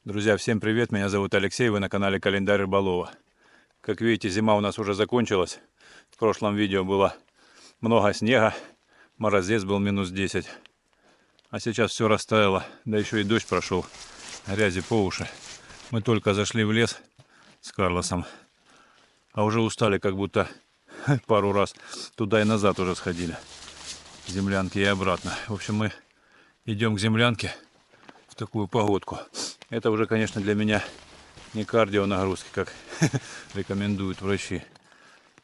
Друзья, всем привет, меня зовут Алексей, вы на канале Календарь Рыболова. Как видите, зима у нас уже закончилась. В прошлом видео было много снега, морозец был минус 10. А сейчас все растаяло, да еще и дождь прошел, грязи по уши. Мы только зашли в лес с Карлосом, а уже устали, как будто пару раз туда и назад уже сходили. Землянки и обратно. В общем, мы идем к землянке в такую погодку. Это уже, конечно, для меня не кардио нагрузки, как рекомендуют врачи,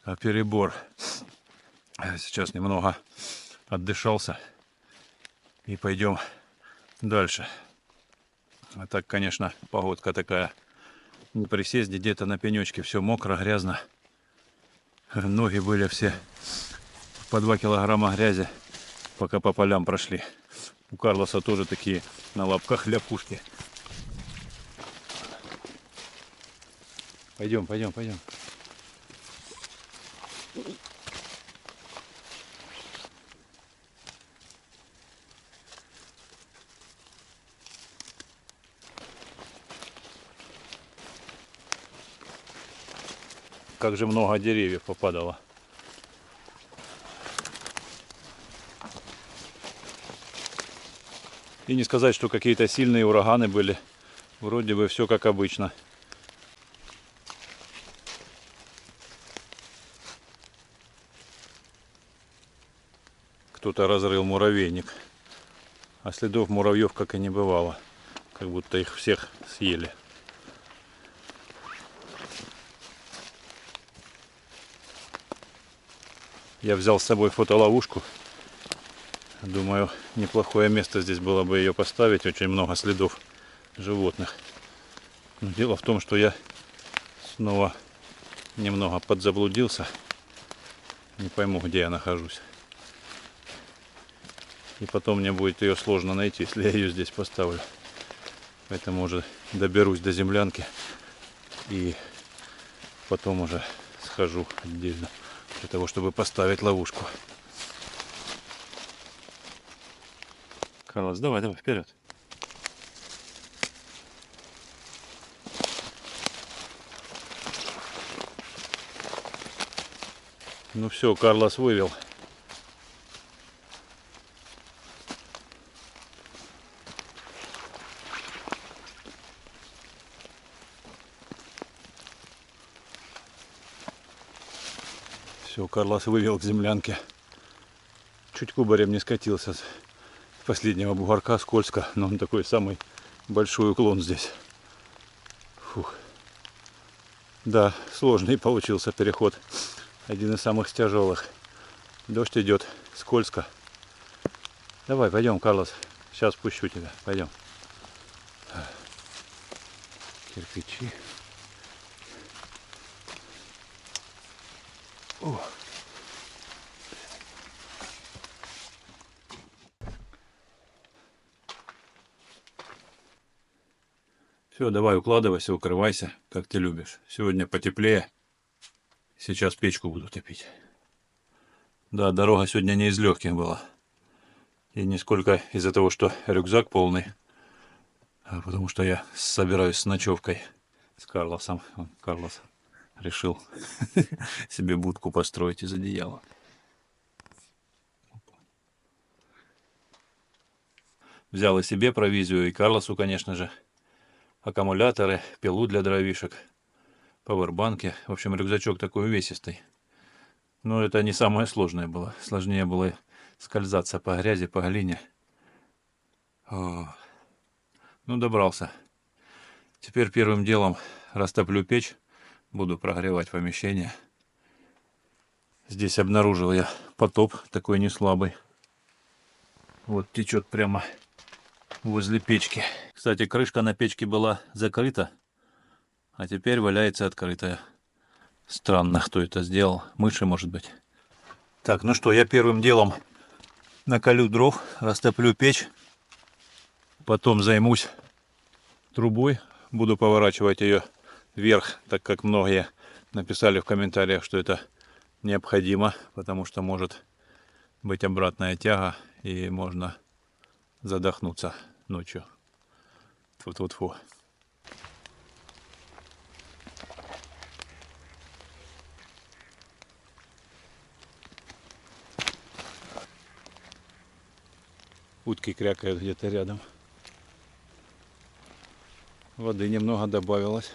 а перебор. Сейчас немного отдышался и пойдем дальше. А так, конечно, погодка такая. Не присесть, где-то на пенечке все мокро, грязно. Ноги были все по 2 килограмма грязи, пока по полям прошли. У Карлоса тоже такие на лапках ляпушки. Пойдем. Как же много деревьев попадало. И не сказать, что какие-то сильные ураганы были. Вроде бы все как обычно. Кто-то разрыл муравейник. А следов муравьев как и не бывало. Как будто их всех съели. Я взял с собой фотоловушку. Думаю, неплохое место здесь было бы ее поставить. Очень много следов животных. Но дело в том, что я снова немного подзаблудился. Не пойму, где я нахожусь. И потом мне будет ее сложно найти, если я ее здесь поставлю. Поэтому уже доберусь до землянки. И потом уже схожу отдельно. Для того, чтобы поставить ловушку. Карлос, давай, вперед. Ну все, Карлос вывел. Все, Карлос вывел к землянке. Чуть кубарем не скатился с последнего бугорка, скользко, но он такой самый большой уклон здесь. Фух. Да, сложный получился переход. Один из самых тяжелых. Дождь идет, скользко. Давай, пойдем, Карлос. Сейчас пущу тебя. Пойдем. Кирпичи. О. Все, давай укладывайся, укрывайся, как ты любишь. Сегодня потеплее. Сейчас печку буду топить. Да, дорога сегодня не из легких была. И не сколько из-за того, что рюкзак полный, а потому что я собираюсь с ночевкой с Карлосом. Карлос решил себе будку построить из одеяла. Взял и себе провизию, и Карлосу, конечно же, аккумуляторы, пилу для дровишек, пауэрбанки. В общем, рюкзачок такой увесистый. Но это не самое сложное было. Сложнее было скользаться по грязи, по глине. О. Ну, добрался. Теперь первым делом растоплю печь. Буду прогревать помещение. Здесь обнаружил я потоп, такой не слабый. Вот течет прямо возле печки. Кстати, крышка на печке была закрыта, а теперь валяется открытая. Странно, кто это сделал. Мыши, может быть. Так, ну что, я первым делом наколю дров, растоплю печь. Потом займусь трубой. Буду поворачивать ее вверх, так как многие написали в комментариях, что это необходимо, потому что может быть обратная тяга и можно задохнуться ночью. Тьфу-тьфу-тьфу. Утки крякают где-то рядом. Воды немного добавилось.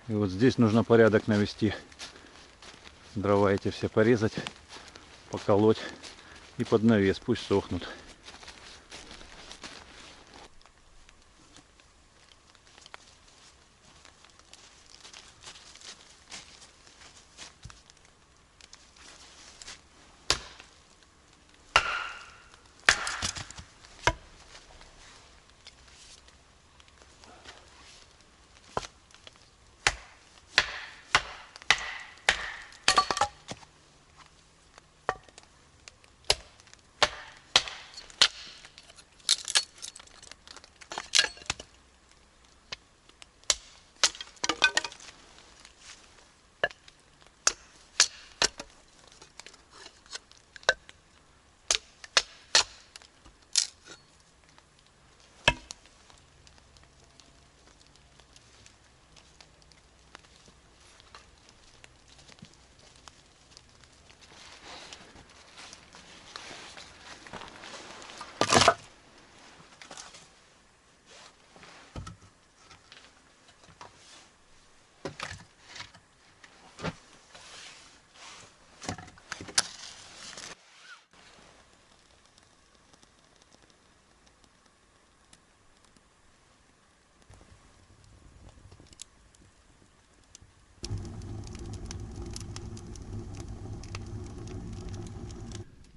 И вот здесь нужно порядок навести. Дрова эти все порезать, поколоть и под навес, пусть сохнут.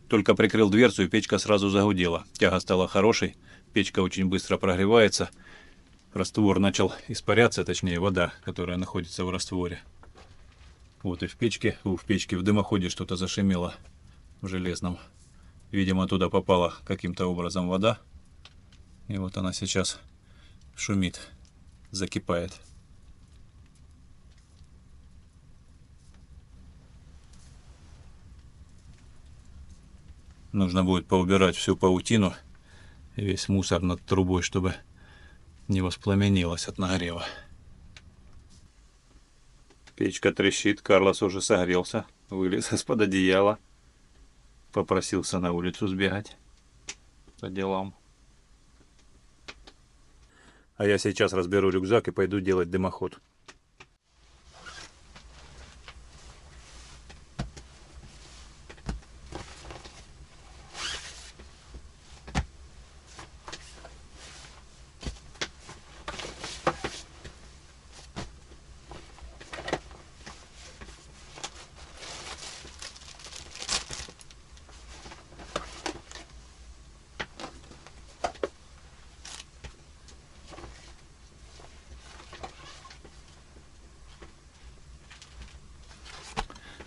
Только прикрыл дверцу, и печка сразу загудела. Тяга стала хорошей, печка очень быстро прогревается. Раствор начал испаряться, точнее вода, которая находится в растворе. Вот и в печке, в дымоходе что-то зашумело в железном. Видимо, туда попала каким-то образом вода. И вот она сейчас шумит, закипает. Нужно будет поубирать всю паутину и весь мусор над трубой, чтобы не воспламенилась от нагрева. Печка трещит, Карлос уже согрелся, вылез из-под одеяла. Попросился на улицу сбегать по делам. А я сейчас разберу рюкзак и пойду делать дымоход.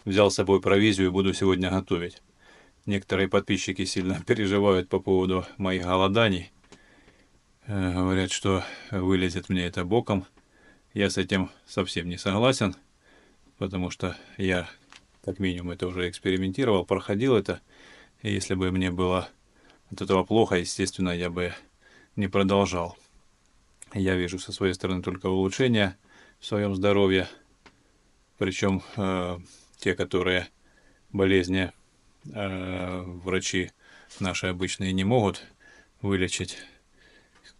Взял с собой провизию и буду сегодня готовить. Некоторые подписчики сильно переживают по поводу моих голоданий. Говорят, что вылезет мне это боком. Я с этим совсем не согласен, потому что я, как минимум, это уже экспериментировал, проходил это. И если бы мне было от этого плохо, естественно, я бы не продолжал. Я вижу со своей стороны только улучшения в своем здоровье. Причем те, которые болезни врачи наши обычные не могут вылечить,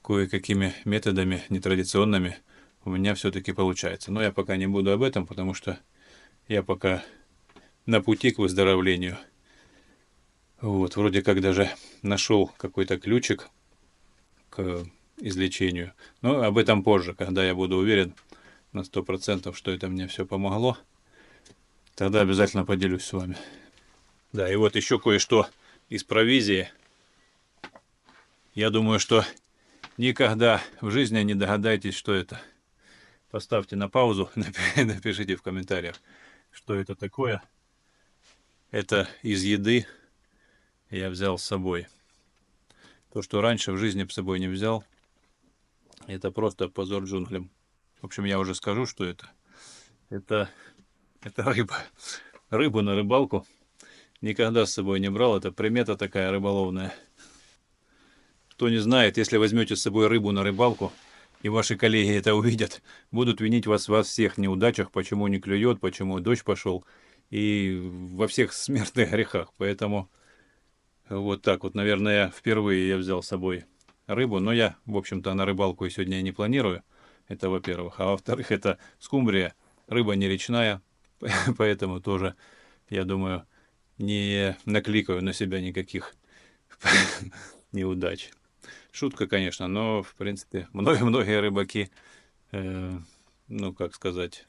кое-какими методами нетрадиционными у меня все-таки получается. Но я пока не буду об этом, потому что я пока на пути к выздоровлению. Вот, вроде как даже нашел какой-то ключик к излечению. Но об этом позже, когда я буду уверен на 100%, что это мне все помогло. Тогда обязательно поделюсь с вами. Да, и вот еще кое-что из провизии. Я думаю, что никогда в жизни не догадаетесь, что это. Поставьте на паузу, напишите в комментариях, что это такое. Это из еды я взял с собой. То, что раньше в жизни с собой не взял, это просто позор джунглям. В общем, я уже скажу, что это. Это рыба. Рыбу на рыбалку никогда с собой не брал. Это примета такая рыболовная. Кто не знает, если возьмете с собой рыбу на рыбалку, и ваши коллеги это увидят, будут винить вас во всех неудачах, почему не клюет, почему дождь пошел, и во всех смертных грехах. Поэтому вот так вот, наверное, впервые я взял с собой рыбу, но я, в общем-то, на рыбалку сегодня не планирую. Это во-первых. А во-вторых, это скумбрия, рыба не речная, поэтому тоже, я думаю, не накликаю на себя никаких неудач. Шутка, конечно, но, в принципе, многие рыбаки, ну, как сказать,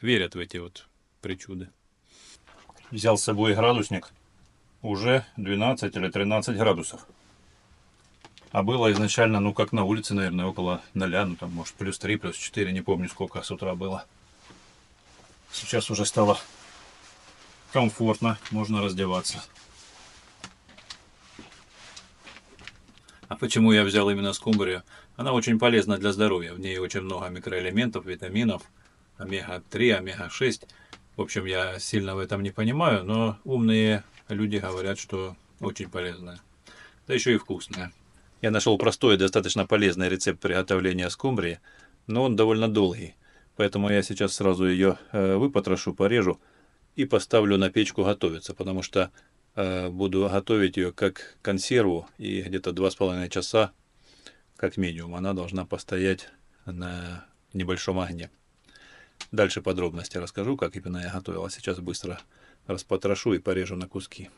верят в эти вот причуды. Взял с собой градусник, уже 12 или 13 градусов. А было изначально, ну, как на улице, наверное, около 0, ну, там, может, +3, +4, не помню, сколько с утра было. Сейчас уже стало комфортно, можно раздеваться. А почему я взял именно скумбрию? Она очень полезна для здоровья. В ней очень много микроэлементов, витаминов, омега-3, омега-6. В общем, я сильно в этом не понимаю, но умные люди говорят, что очень полезная. Да еще и вкусная. Я нашел простой и достаточно полезный рецепт приготовления скумбрии, но он довольно долгий. Поэтому я сейчас сразу ее выпотрошу, порежу и поставлю на печку готовиться, потому что буду готовить ее как консерву, и где-то 2,5 часа, как минимум, она должна постоять на небольшом огне. Дальше подробности расскажу, как именно я готовил. А сейчас быстро распотрошу и порежу на куски.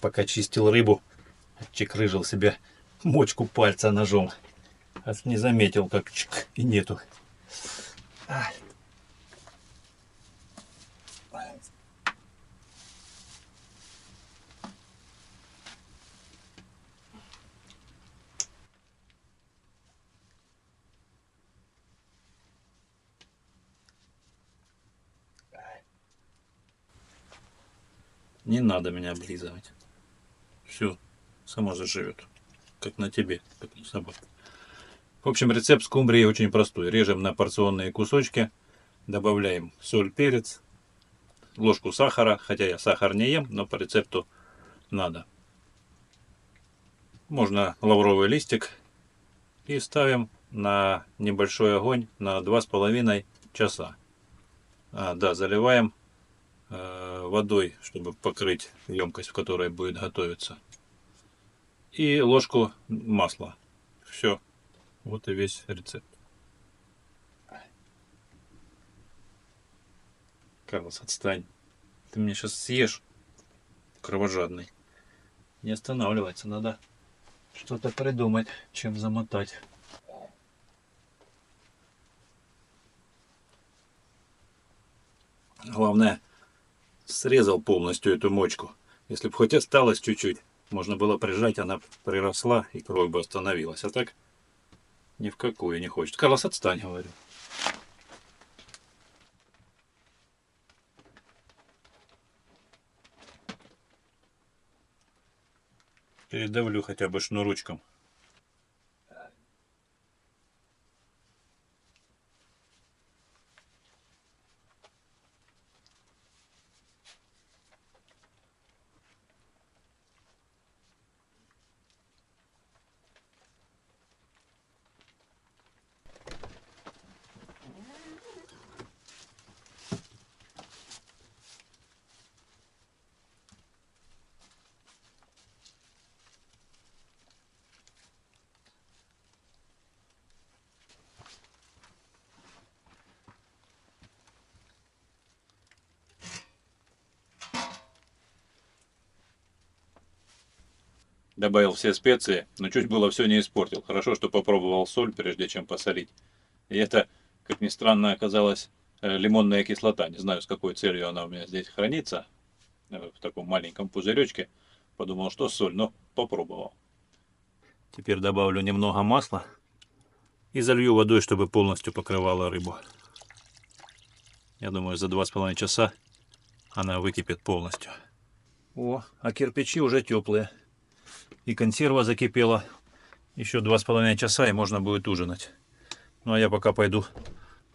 Пока чистил рыбу, отчекрыжил себе мочку пальца ножом. Аж не заметил, как чик, и нету. Не надо меня облизывать. Все, сама заживет. Как на тебе, как на собаке. В общем, рецепт скумбрии очень простой. Режем на порционные кусочки. Добавляем соль, перец, ложку сахара. Хотя я сахар не ем, но по рецепту надо. Можно лавровый листик. И ставим на небольшой огонь на 2,5 часа. Да, заливаем водой, чтобы покрыть емкость, в которой будет готовиться. И ложку масла. Все. Вот и весь рецепт. Карлос, отстань. Ты меня сейчас съешь, кровожадный. Не останавливается, надо что-то придумать, чем замотать. Главное, срезал полностью эту мочку. Если бы хоть осталось чуть-чуть, можно было прижать, она приросла и кровь бы остановилась. А так ни в какую не хочет. Карлос, отстань, говорю. Передавлю хотя бы шнурочком. Добавил все специи, но чуть было все не испортил. Хорошо, что попробовал соль, прежде чем посолить. И это, как ни странно, оказалась лимонная кислота. Не знаю, с какой целью она у меня здесь хранится. В таком маленьком пузыречке. Подумал, что соль, но попробовал. Теперь добавлю немного масла и залью водой, чтобы полностью покрывала рыбу. Я думаю, за 2,5 часа она выкипит полностью. О, а кирпичи уже теплые. И консерва закипела. Еще 2,5 часа и можно будет ужинать. Ну а я пока пойду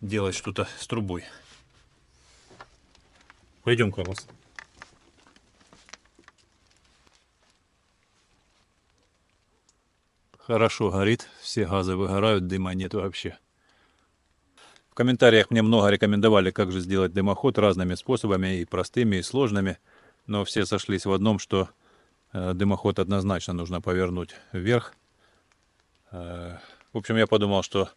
делать что-то с трубой. Пойдем, Карлос. Хорошо горит, все газы выгорают, дыма нет вообще. В комментариях мне много рекомендовали, как же сделать дымоход разными способами, и простыми, и сложными. Но все сошлись в одном, что дымоход однозначно нужно повернуть вверх. В общем, я подумал, что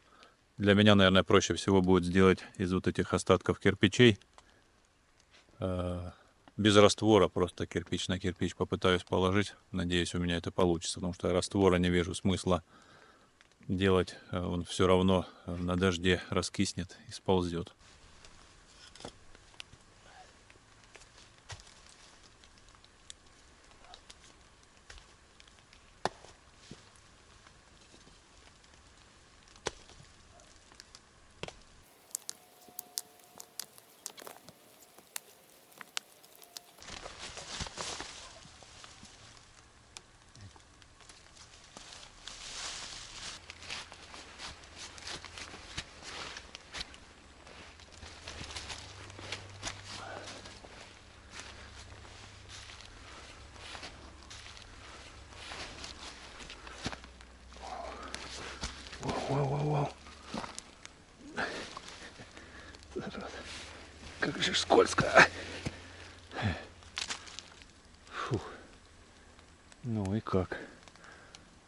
для меня, наверное, проще всего будет сделать из вот этих остатков кирпичей. Без раствора, просто кирпич на кирпич попытаюсь положить. Надеюсь, у меня это получится, потому что раствора не вижу смысла делать. Он все равно на дожде раскиснет и сползет. Вау. Как же скользко. Фу. Ну и как?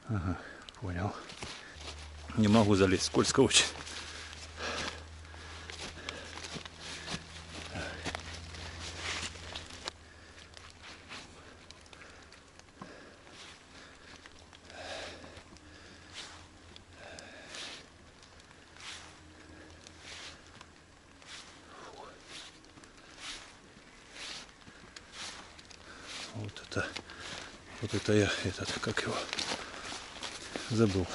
Ага, понял. Не могу залезть, скользко очень. Вот это я, как его, забыл,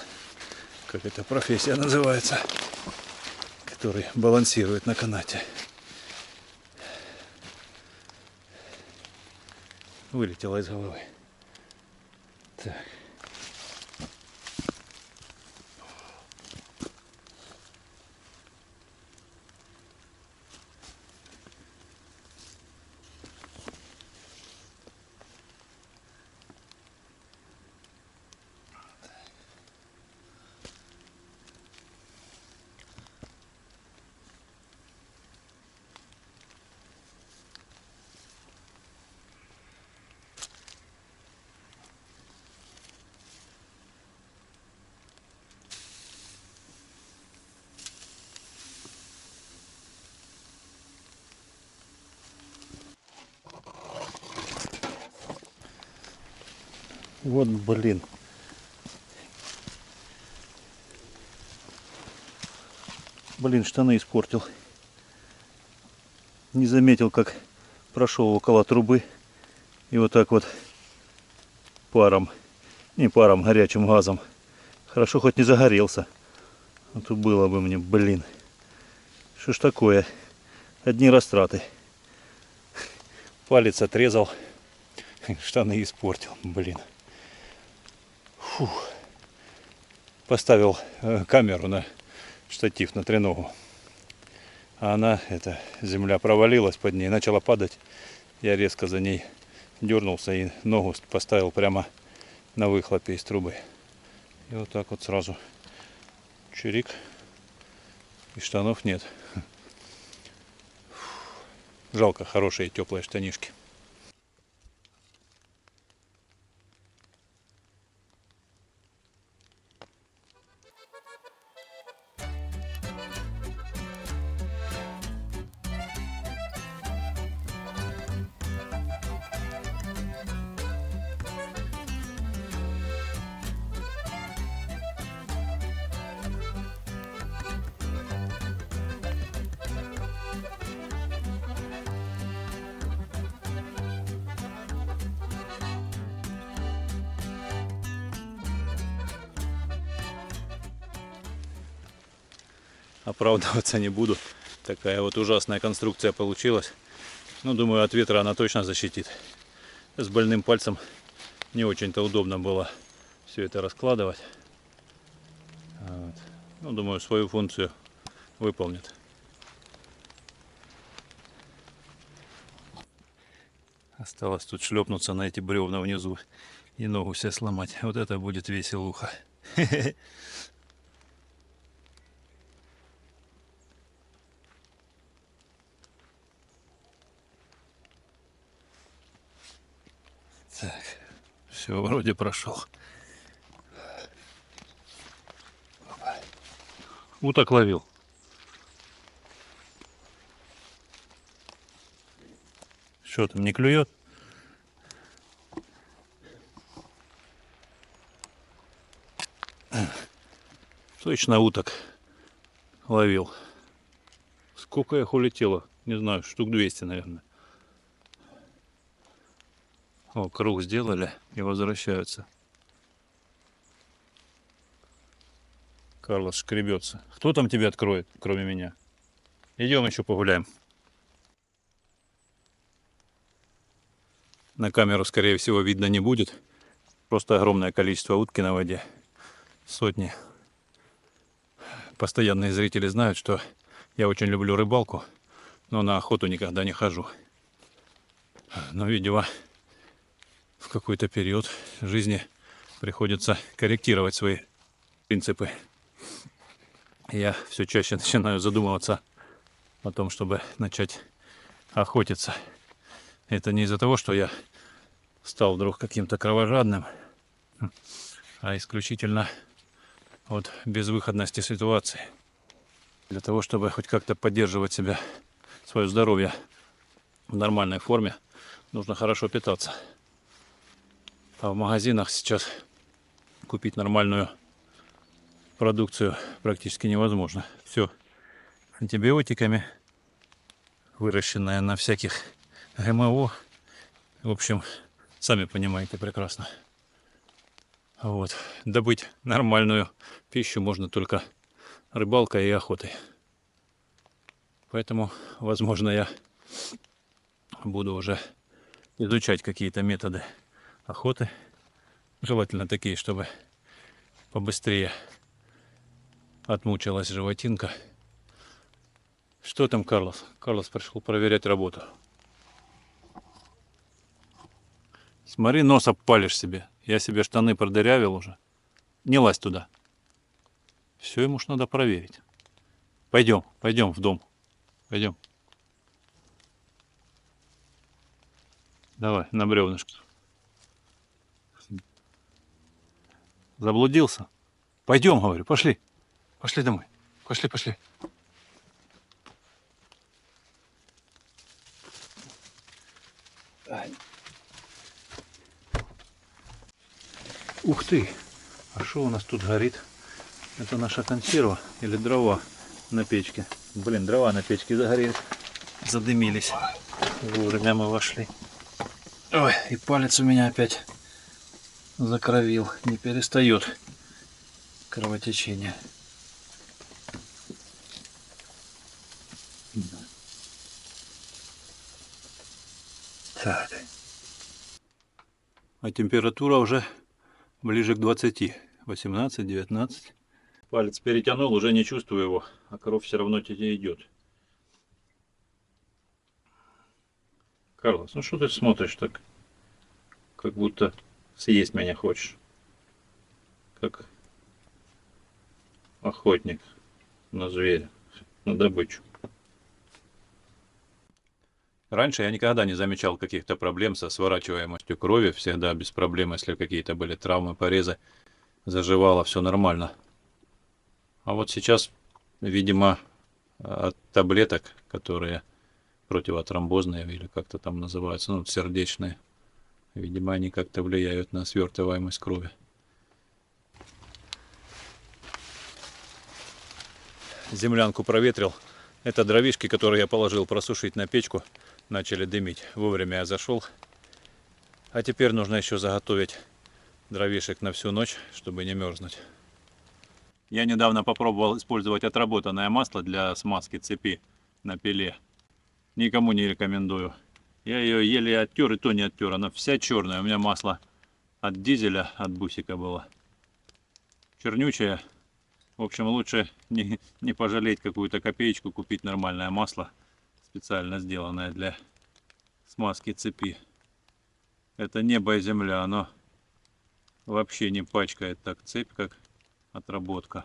как эта профессия называется, который балансирует на канате. Вылетело из головы. Так. Вот блин. Блин, штаны испортил. Не заметил, как прошел около трубы. И вот так вот паром, не паром, горячим газом. Хорошо, хоть не загорелся. А то было бы мне, блин. Что ж такое? Одни растраты. Палец отрезал. Штаны испортил, блин. Фух. Поставил камеру на штатив, на треногу. А она, земля провалилась под ней, начала падать. Я резко за ней дернулся и ногу поставил прямо на выхлопе из трубы. И вот так вот сразу чирик. И штанов нет. Жалко, хорошие теплые штанишки. Оправдываться не буду. Такая вот ужасная конструкция получилась. Ну, думаю, от ветра она точно защитит. С больным пальцем не очень-то удобно было все это раскладывать. Вот. Ну, думаю, свою функцию выполнит. Осталось тут шлепнуться на эти бревна внизу и ногу себе сломать. Вот это будет веселуха. Так, все, вроде прошел. Уток ловил. Что там, не клюет? Точно уток ловил. Сколько их улетело? Не знаю, штук 200, наверное. О, круг сделали и возвращаются. Карлос шкребется. Кто там тебе откроет, кроме меня? Идем еще погуляем. На камеру, скорее всего, видно не будет. Просто огромное количество утки на воде. Сотни. Постоянные зрители знают, что я очень люблю рыбалку, но на охоту никогда не хожу. Но, видимо, в какой-то период жизни приходится корректировать свои принципы. Я все чаще начинаю задумываться о том, чтобы начать охотиться. Это не из-за того, что я стал вдруг каким-то кровожадным, а исключительно от безвыходности ситуации. Для того, чтобы хоть как-то поддерживать себя, свое здоровье в нормальной форме, нужно хорошо питаться. А в магазинах сейчас купить нормальную продукцию практически невозможно. Все антибиотиками, выращенное на всяких ГМО. В общем, сами понимаете прекрасно. Вот. Добыть нормальную пищу можно только рыбалкой и охотой. Поэтому, возможно, я буду уже изучать какие-то методы охоты. Желательно такие, чтобы побыстрее отмучилась животинка. Что там, Карлос? Карлос пришел проверять работу. Смотри, нос обпалишь себе. Я себе штаны продырявил уже. Не лазь туда. Все ему ж надо проверить. Пойдем, пойдем в дом. Пойдем. Давай, на бревнышко. Заблудился? Пойдем, говорю, пошли. Пошли домой. Пошли, пошли. Ух ты! А что у нас тут горит? Это наша консерва или дрова на печке? Блин, дрова на печке загорелись. Задымились. Вовремя мы вошли. Ой, и палец у меня опять закровил. Не перестает кровотечение. Так. А температура уже ближе к 20. 18-19. Палец перетянул, уже не чувствую его, а кровь все равно тебе идет. Карлос, ну что ты смотришь так, как будто съесть меня хочешь? Как охотник на зверя, на добычу. Раньше я никогда не замечал каких-то проблем со сворачиваемостью крови. Всегда без проблем, если какие-то были травмы, порезы, заживало, все нормально. А вот сейчас, видимо, от таблеток, которые противотромбозные или как-то там называются, ну, сердечные, видимо, они как-то влияют на свертываемость крови. Землянку проветрил. Это дровишки, которые я положил просушить на печку, начали дымить. Вовремя я зашел. А теперь нужно еще заготовить дровишек на всю ночь, чтобы не мерзнуть. Я недавно попробовал использовать отработанное масло для смазки цепи на пиле. Никому не рекомендую. Я ее еле оттер, и то не оттер. Она вся черная. У меня масло от дизеля, от бусика было. Чернючая. В общем, лучше не пожалеть какую-то копеечку, купить нормальное масло, специально сделанное для смазки цепи. Это небо и земля, оно вообще не пачкает так цепь, как отработка.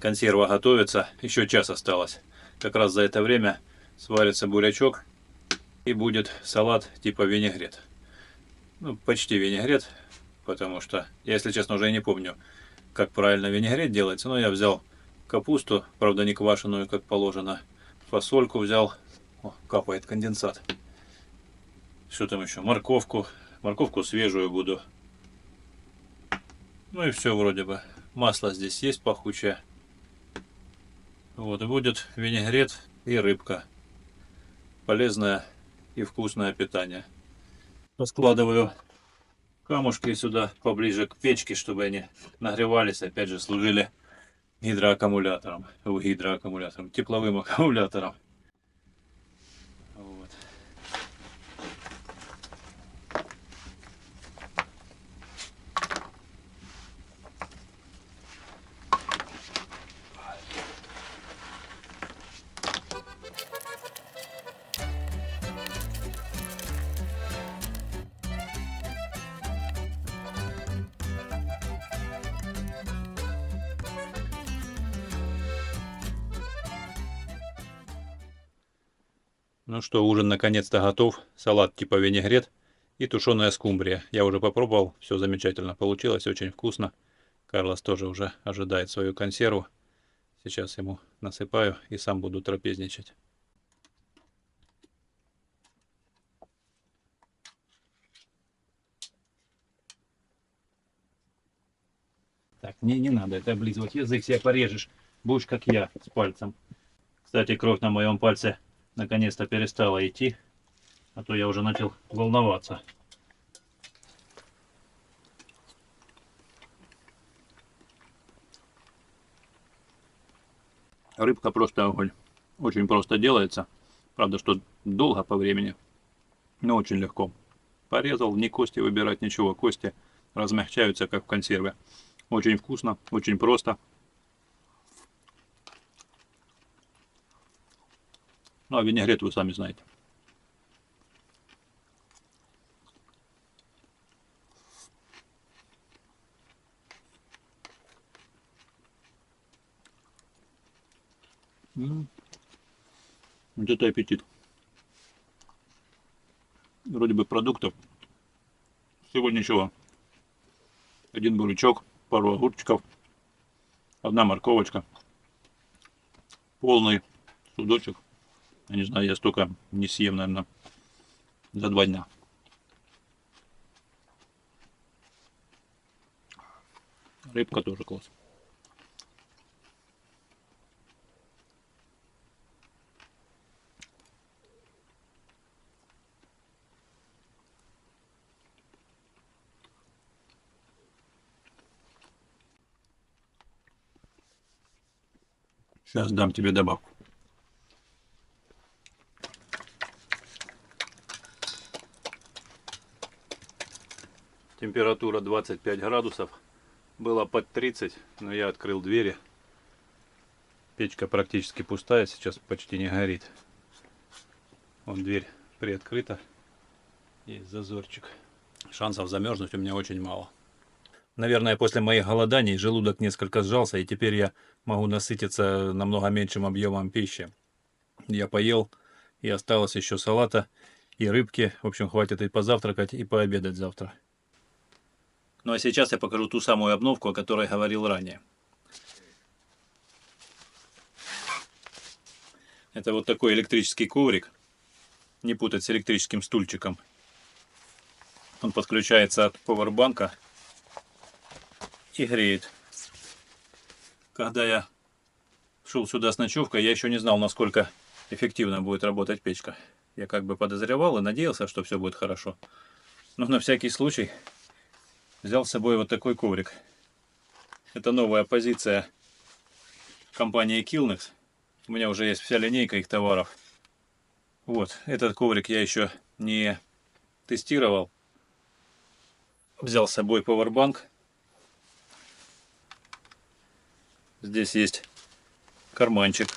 Консерва готовится, еще час осталось. Как раз за это время сварится бурячок и будет салат типа винегрет. Ну, почти винегрет, потому что, я, если честно, уже не помню, как правильно винегрет делается. Но я взял капусту, правда не квашеную, как положено. Фасольку взял. О, капает конденсат. Что там еще? Морковку. Морковку свежую буду. Ну и все вроде бы. Масло здесь есть пахучее. Вот, и будет винегрет и рыбка. Полезное и вкусное питание. Раскладываю камушки сюда поближе к печке, чтобы они нагревались, опять же служили гидроаккумулятором, тепловым аккумулятором. Ну что, ужин наконец-то готов. Салат типа винегрет и тушеная скумбрия. Я уже попробовал, все замечательно получилось, очень вкусно. Карлос тоже уже ожидает свою консерву. Сейчас ему насыпаю и сам буду трапезничать. Так, не надо это облизывать, язык себе порежешь. Будешь как я, с пальцем. Кстати, кровь на моем пальце наконец-то перестала идти, а то я уже начал волноваться. Рыбка просто огонь. Очень просто делается. Правда, что долго по времени, но очень легко. Порезал, ни кости выбирать, ничего. Кости размягчаются, как в консерве. Очень вкусно, очень просто. Ну, а винегрет вы сами знаете. Вот это аппетит. Вроде бы продуктов всего ничего. Один бурячок, пару огурчиков, одна морковочка, полный судочек. Я не знаю, я столько не съем, наверное, за 2 дня. Рыбка тоже класс. Сейчас дам тебе добавку. Температура 25 градусов. Было под 30, но я открыл двери. Печка практически пустая, сейчас почти не горит. Вон дверь приоткрыта. Есть зазорчик. Шансов замерзнуть у меня очень мало. Наверное, после моих голоданий желудок несколько сжался, и теперь я могу насытиться намного меньшим объемом пищи. Я поел, и осталось еще салата и рыбки. В общем, хватит и позавтракать, и пообедать завтра. Ну а сейчас я покажу ту самую обновку, о которой говорил ранее. Это вот такой электрический коврик. Не путать с электрическим стульчиком. Он подключается от пауэрбанка и греет. Когда я шел сюда с ночевкой, я еще не знал, насколько эффективно будет работать печка. Я как бы подозревал и надеялся, что все будет хорошо. Но на всякий случай взял с собой вот такой коврик. Это новая позиция компании Killnex. У меня уже есть вся линейка их товаров. Вот, этот коврик я еще не тестировал. Взял с собой пауэрбанк. Здесь есть карманчик.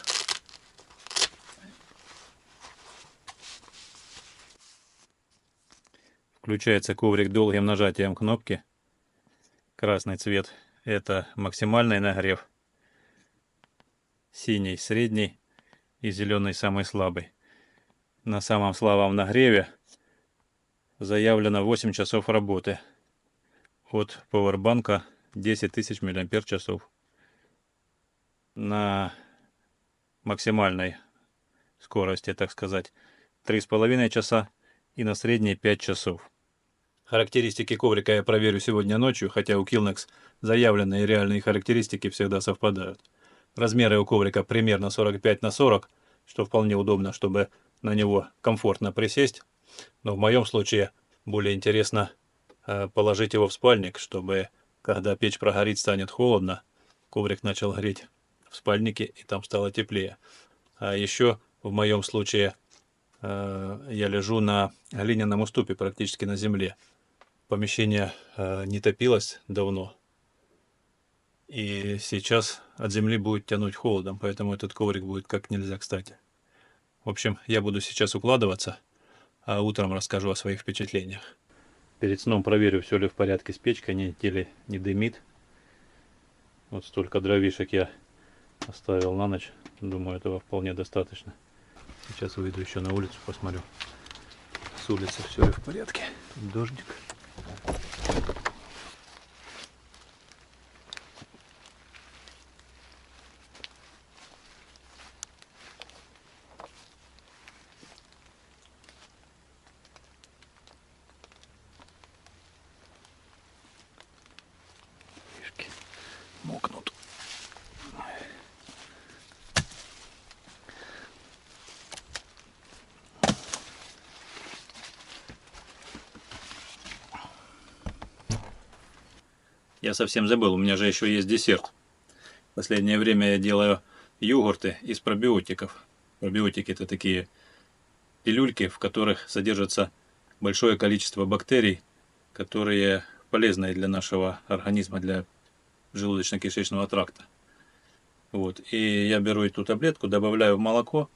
Включается коврик долгим нажатием кнопки. Красный цвет — это максимальный нагрев. Синий — средний и зеленый — самый слабый. На самом слабом нагреве заявлено 8 часов работы. От пауэрбанка 10 тысяч мАч. На максимальной скорости, так сказать, 3,5 часа и на средней 5 часов. Характеристики коврика я проверю сегодня ночью, хотя у Killnex заявленные и реальные характеристики всегда совпадают. Размеры у коврика примерно 45 на 40, что вполне удобно, чтобы на него комфортно присесть. Но в моем случае более интересно положить его в спальник, чтобы когда печь прогорит, станет холодно, коврик начал греть в спальнике и там стало теплее. А еще в моем случае я лежу на глиняном уступе, практически на земле. Помещение не топилось давно. И сейчас от земли будет тянуть холодом, поэтому этот коврик будет как нельзя кстати. В общем, я буду сейчас укладываться, а утром расскажу о своих впечатлениях. Перед сном проверю, все ли в порядке с печкой, не дымит. Вот столько дровишек я оставил на ночь. Думаю, этого вполне достаточно. Сейчас выйду еще на улицу, посмотрю. С улицы все ли в порядке. Тут дождик. Мокнут. Я совсем забыл, у меня же еще есть десерт. В последнее время я делаю йогурты из пробиотиков. Пробиотики — это такие пилюльки, в которых содержится большое количество бактерий, которые полезны для нашего организма, для желудочно-кишечного тракта. Вот. И я беру эту таблетку, добавляю в молоко,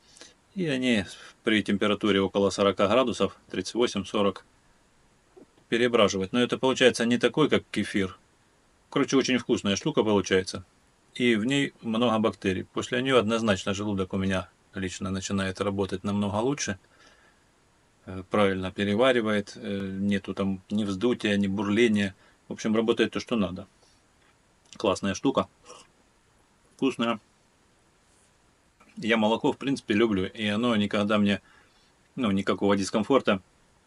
и они при температуре около 40 градусов, 38-40, перебраживать. Но это получается не такой, как кефир. Короче, очень вкусная штука получается. И в ней много бактерий. После нее однозначно желудок у меня лично начинает работать намного лучше. Правильно переваривает, нету там ни вздутия, ни бурления. В общем, работает то, что надо. Классная штука. Вкусная. Я молоко, в принципе, люблю, и оно никогда мне, никакого дискомфорта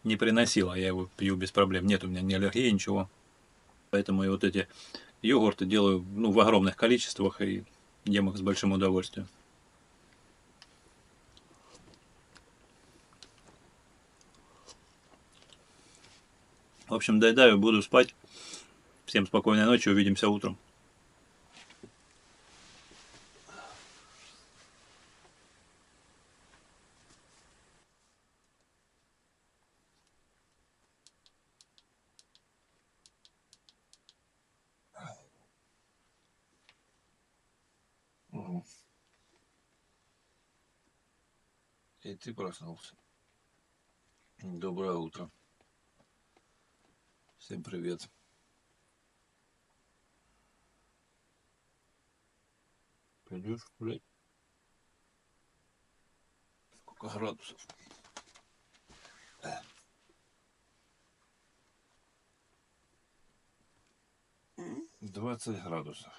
не приносило. Я его пью без проблем. Нет у меня ни аллергии, ничего. Поэтому и вот эти йогурты делаю, в огромных количествах и ем их с большим удовольствием. В общем, доедаю, буду спать. Всем спокойной ночи, увидимся утром. И ты проснулся. Доброе утро. Всем привет. Пойдешь гулять? Сколько градусов? 20 градусов.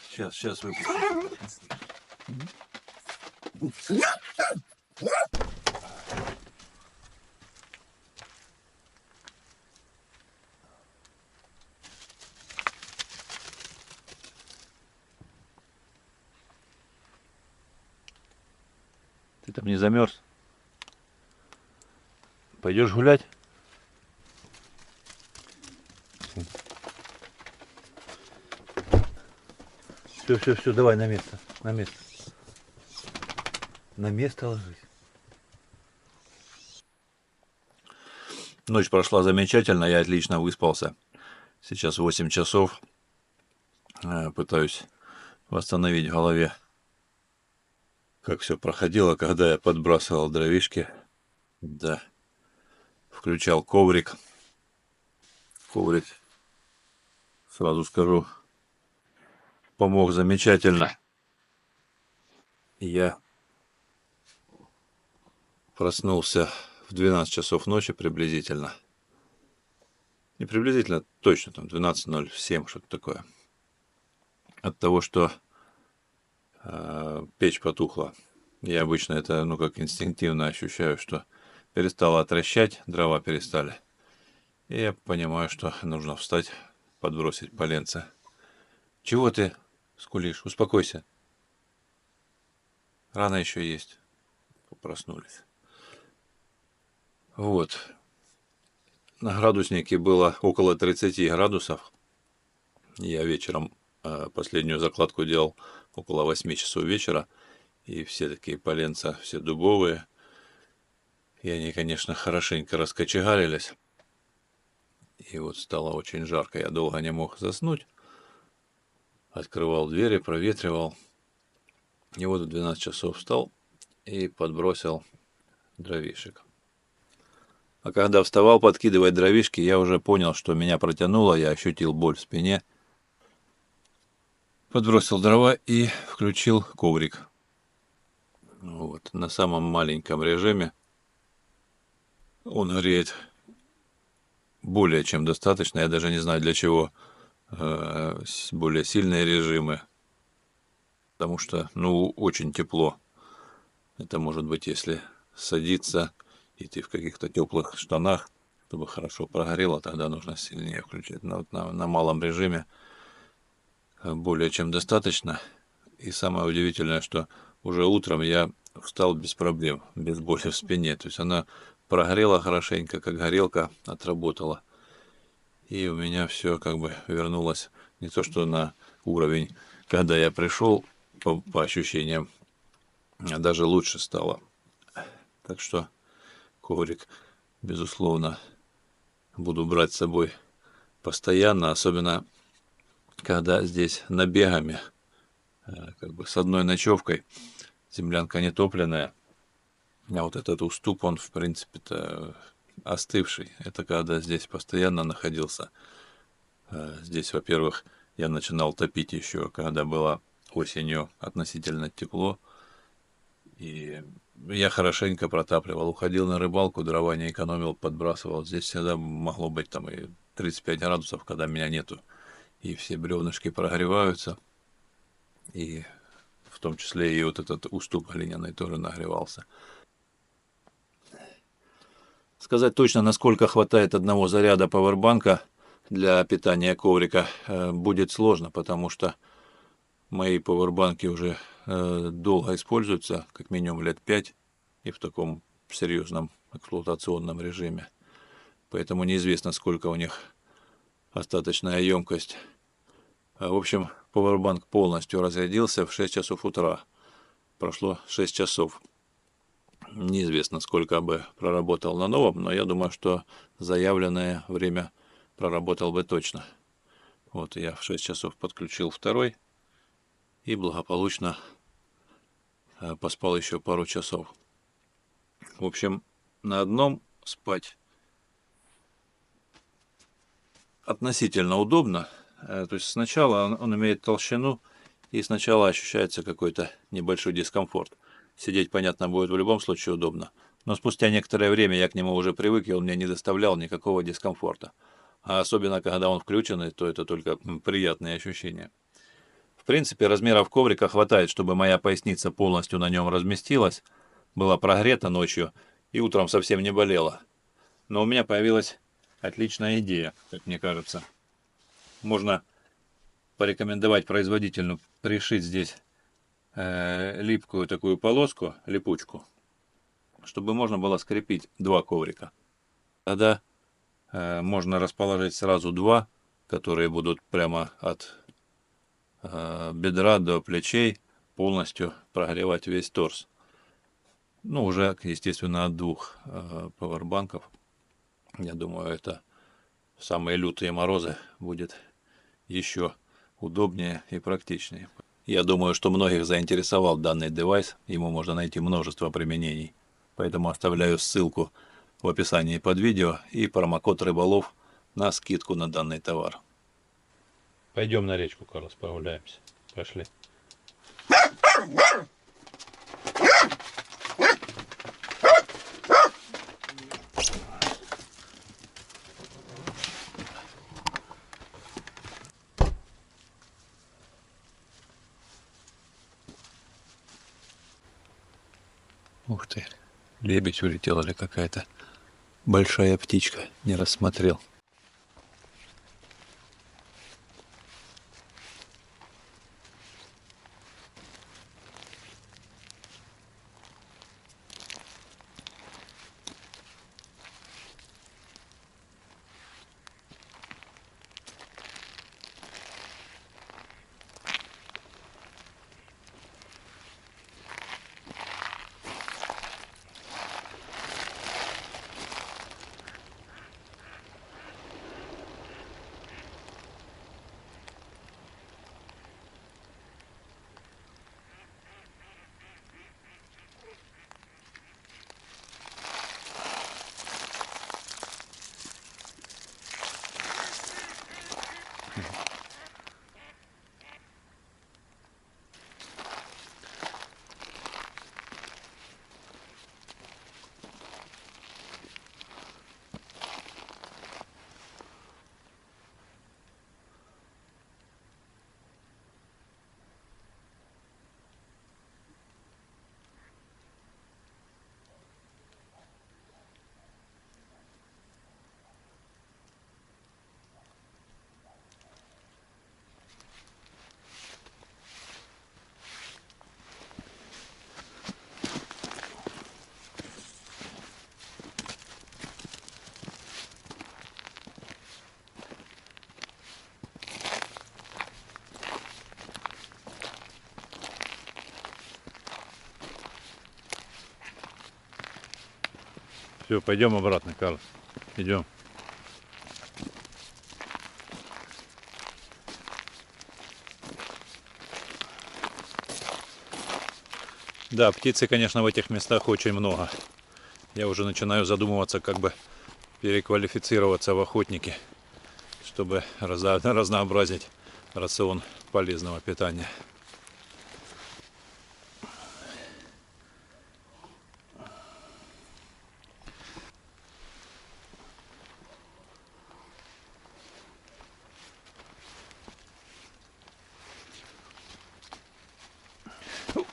Сейчас выпущу. Ты там не замерз? Пойдешь гулять? Все, давай на место. На место. На место ложись. Ночь прошла замечательно, я отлично выспался. Сейчас 8 часов. Пытаюсь восстановить в голове, как все проходило, когда я подбрасывал дровишки. Да. Включал коврик. Коврик, сразу скажу, помог замечательно. Я проснулся в 12 часов ночи приблизительно. Не приблизительно, точно, там 12:07, что-то такое. От того, что печь потухла. Я обычно это, как инстинктивно ощущаю, что перестала отращать, дрова перестали. И я понимаю, что нужно встать, подбросить поленца. Чего ты скулишь? Успокойся. Рано еще есть. Проснулись. Вот. На градуснике было около 30 градусов. Я вечером последнюю закладку делал около 8 часов вечера. И все такие поленца, все дубовые. И они, конечно, хорошенько раскочегарились. И вот стало очень жарко. Я долго не мог заснуть. Открывал двери, проветривал. И вот в 12 часов встал и подбросил дровишек. А когда вставал подкидывать дровишки, я уже понял, что меня протянуло, я ощутил боль в спине. Подбросил дрова и включил коврик. Вот, на самом маленьком режиме он греет более чем достаточно. Я даже не знаю, для чего более сильные режимы. Потому что, ну, очень тепло. Это может быть, если садиться, и ты в каких-то теплых штанах, чтобы хорошо прогорело, тогда нужно сильнее включать. Но вот на малом режиме более чем достаточно. И самое удивительное, что уже утром я встал без проблем, без боли в спине. То есть она прогрела хорошенько, как горелка отработала. И у меня все как бы вернулось не то что на уровень, когда я пришел, по ощущениям, а даже лучше стало. Так что коврик, безусловно, буду брать с собой постоянно, особенно когда здесь набегами, как бы с одной ночевкой, землянка не топленая, а вот этот уступ, он в принципе-то остывший. Это когда здесь постоянно находился. Здесь, во-первых, я начинал топить еще, когда было осенью относительно тепло. И я хорошенько протапливал. Уходил на рыбалку, дрова не экономил, подбрасывал. Здесь всегда могло быть там и 35 градусов, когда меня нету. И все бревнышки прогреваются. И в том числе и вот этот уступ глиняный тоже нагревался. Сказать точно, насколько хватает одного заряда пауэрбанка для питания коврика, будет сложно, потому что мои пауэрбанки уже долго используются, как минимум лет 5, и в таком серьезном эксплуатационном режиме. Поэтому неизвестно, сколько у них остаточная емкость. В общем, пауэрбанк полностью разрядился в 6 часов утра. Прошло 6 часов. Неизвестно, сколько бы проработал на новом, но я думаю, что заявленное время проработал бы точно. Вот я в 6 часов подключил второй и благополучно поспал еще пару часов. В общем, на одном спать относительно удобно. То есть сначала он имеет толщину, и сначала ощущается какой-то небольшой дискомфорт. Сидеть, понятно, будет в любом случае удобно. Но спустя некоторое время я к нему уже привык, и он мне не доставлял никакого дискомфорта. А особенно, когда он включенный, то это только приятные ощущения. В принципе, размеров коврика хватает, чтобы моя поясница полностью на нем разместилась, была прогрета ночью и утром совсем не болела. Но у меня появилась отличная идея, как мне кажется. Можно порекомендовать производителю пришить здесь липкую такую полоску, липучку, чтобы можно было скрепить два коврика. Тогда можно расположить сразу два, которые будут прямо от бедра до плечей, полностью прогревать весь торс. Ну, уже, естественно, от двух пауэрбанков. Я думаю, это в самые лютые морозы будет еще удобнее и практичнее. Я думаю, что многих заинтересовал данный девайс, ему можно найти множество применений. Поэтому оставляю ссылку в описании под видео и промокод рыболов на скидку на данный товар. Пойдем на речку, Карлос, прогуляемся. Пошли. Ух ты, лебедь улетел или какая-то большая птичка, не рассмотрел. Все, пойдем обратно, Карлос. Идем. Да, птицы, конечно, в этих местах очень много. Я уже начинаю задумываться, как бы переквалифицироваться в охотники, чтобы разнообразить рацион полезного питания.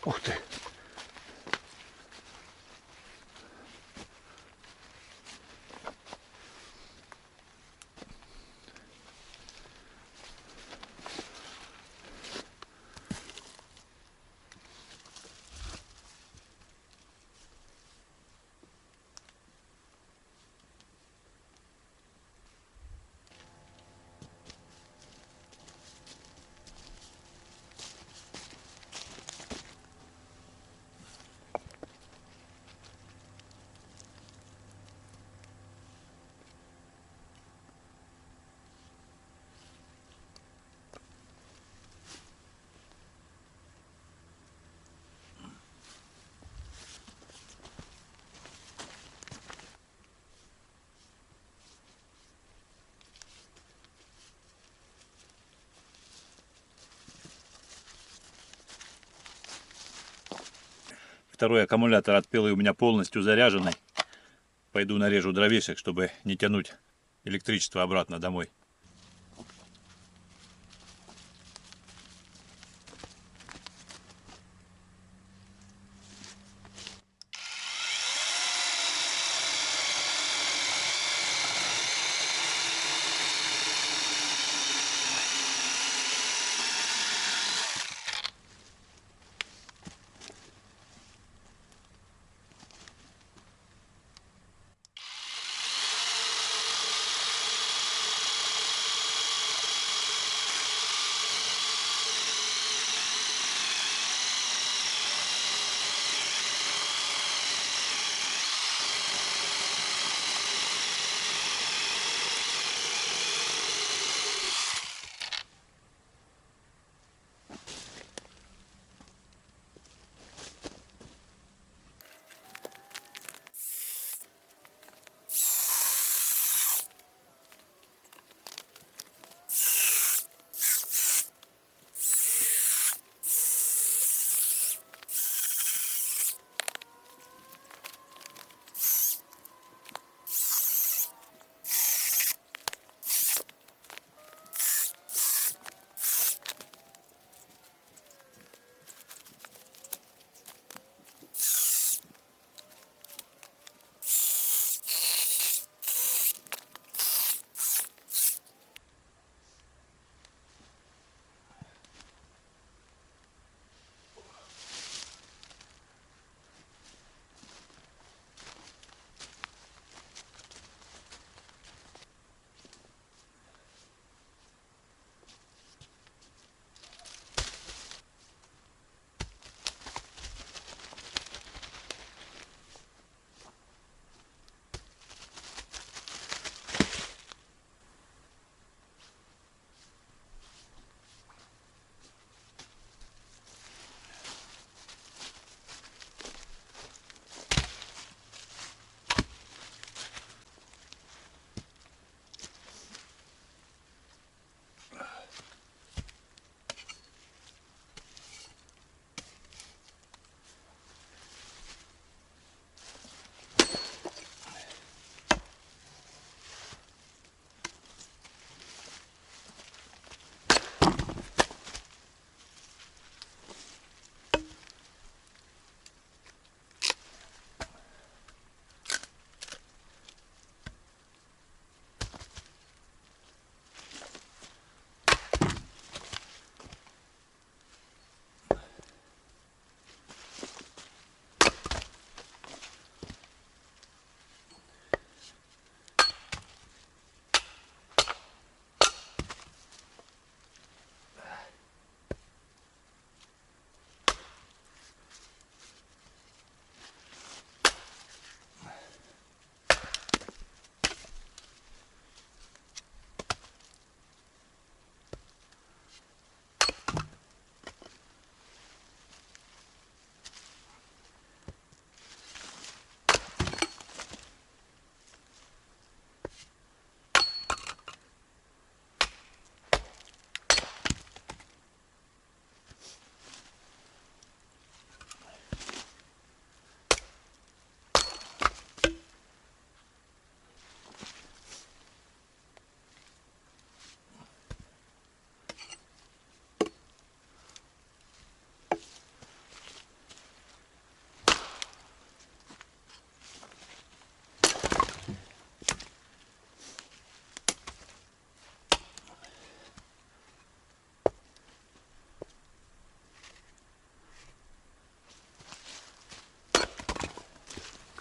Ух ты! Второй аккумулятор от пилы у меня полностью заряженный. Пойду нарежу дровишек, чтобы не тянуть электричество обратно домой.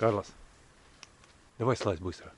Карлос, давай слазь быстро.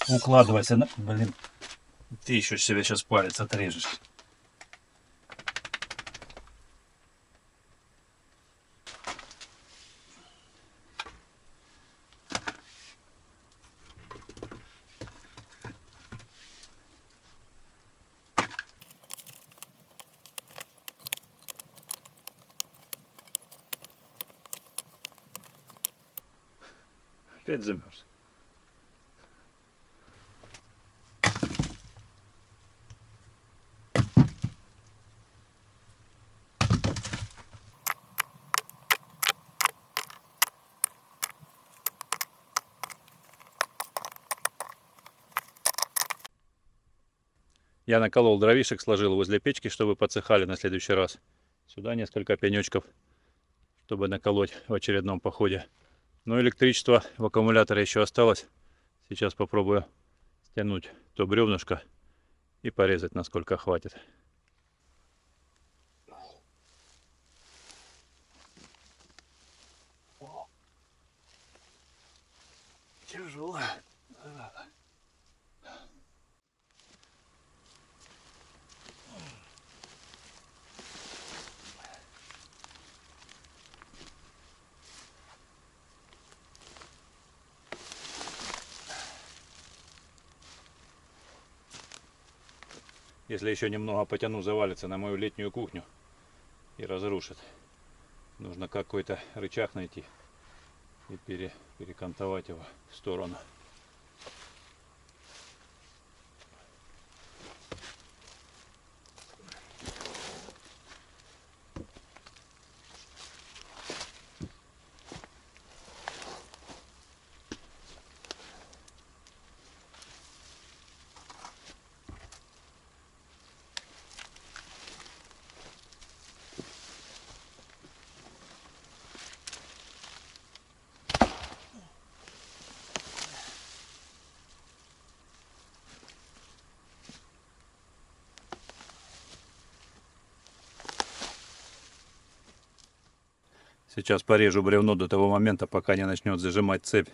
Укладывайся, блин. Ты еще себе сейчас палец отрежешь. Опять замерз. Я наколол дровишек, сложил возле печки, чтобы подсыхали на следующий раз. Сюда несколько пенечков, чтобы наколоть в очередном походе. Но электричество в аккумуляторе еще осталось. Сейчас попробую стянуть то бревнышко и порезать, насколько хватит. Тяжело. Если еще немного потяну, завалится на мою летнюю кухню и разрушит. Нужно какой-то рычаг найти и перекантовать его в сторону. Сейчас порежу бревно до того момента, пока не начнет зажимать цепь.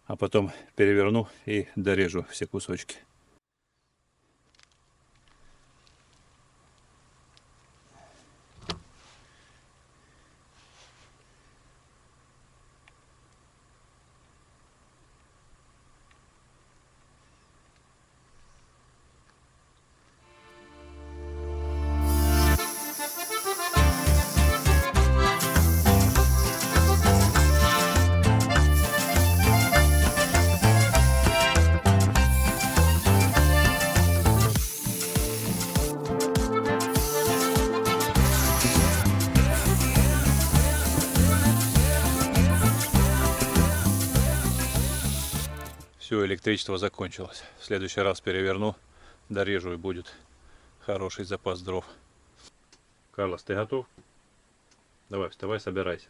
А потом переверну и дорежу все кусочки. Все, электричество закончилось. В следующий раз переверну, дорежу и будет хороший запас дров. Карлос, ты готов? Давай, вставай, собирайся.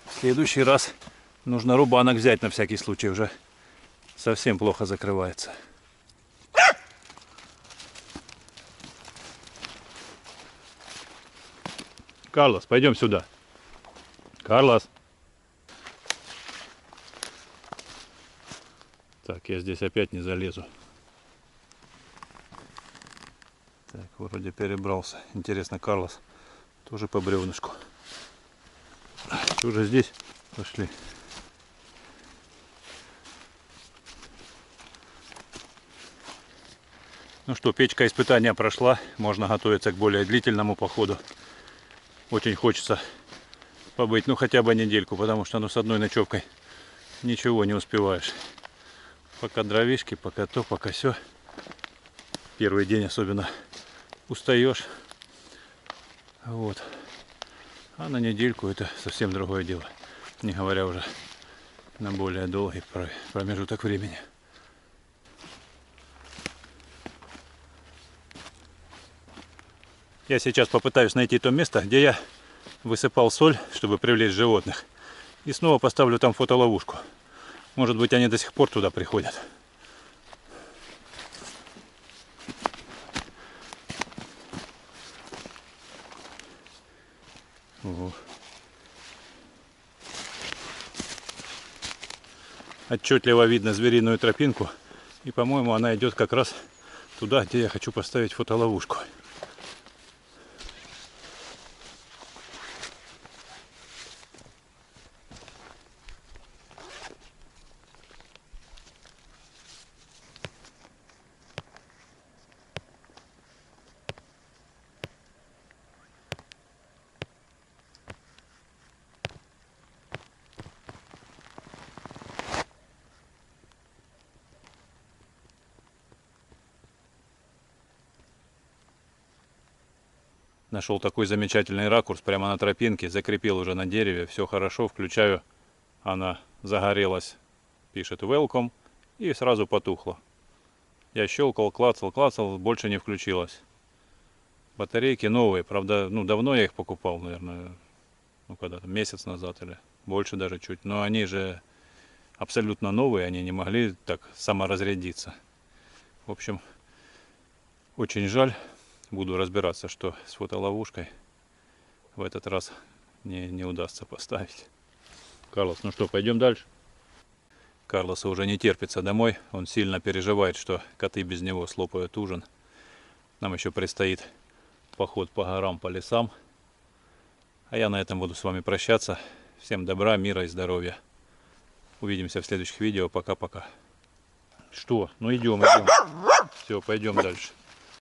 В следующий раз нужно рубанок взять на всякий случай, уже совсем плохо закрывается. Карлос, пойдем сюда. Карлос. Так, я здесь опять не залезу. Так, вроде перебрался. Интересно, Карлос тоже по бревнышку. Ты уже здесь? Пошли. Ну что, печка испытания прошла. Можно готовиться к более длительному походу. Очень хочется побыть, ну хотя бы недельку, потому что с одной ночевкой ничего не успеваешь. Пока дровишки, пока то, пока все. Первый день особенно устаешь. Вот. А на недельку это совсем другое дело. Не говоря уже на более долгий промежуток времени. Я сейчас попытаюсь найти то место, где я высыпал соль, чтобы привлечь животных. И снова поставлю там фотоловушку. Может быть, они до сих пор туда приходят. Ого. Отчетливо видно звериную тропинку. И, по-моему, она идет как раз туда, где я хочу поставить фотоловушку. Нашел такой замечательный ракурс прямо на тропинке, закрепил уже на дереве, все хорошо, включаю, она загорелась, пишет welcome, и сразу потухла. Я щелкал, клацал, больше не включилась. Батарейки новые, правда, давно я их покупал, наверное, когда-то месяц назад или больше даже чуть, но они же абсолютно новые, они не могли так саморазрядиться. В общем, очень жаль. Буду разбираться, что с фотоловушкой в этот раз не удастся поставить. Карлос, ну что, пойдем дальше? Карлоса уже не терпится домой. Он сильно переживает, что коты без него слопают ужин. Нам еще предстоит поход по горам, по лесам. А я на этом буду с вами прощаться. Всем добра, мира и здоровья. Увидимся в следующих видео. Пока-пока. Что? Ну идем. Все, пойдем дальше.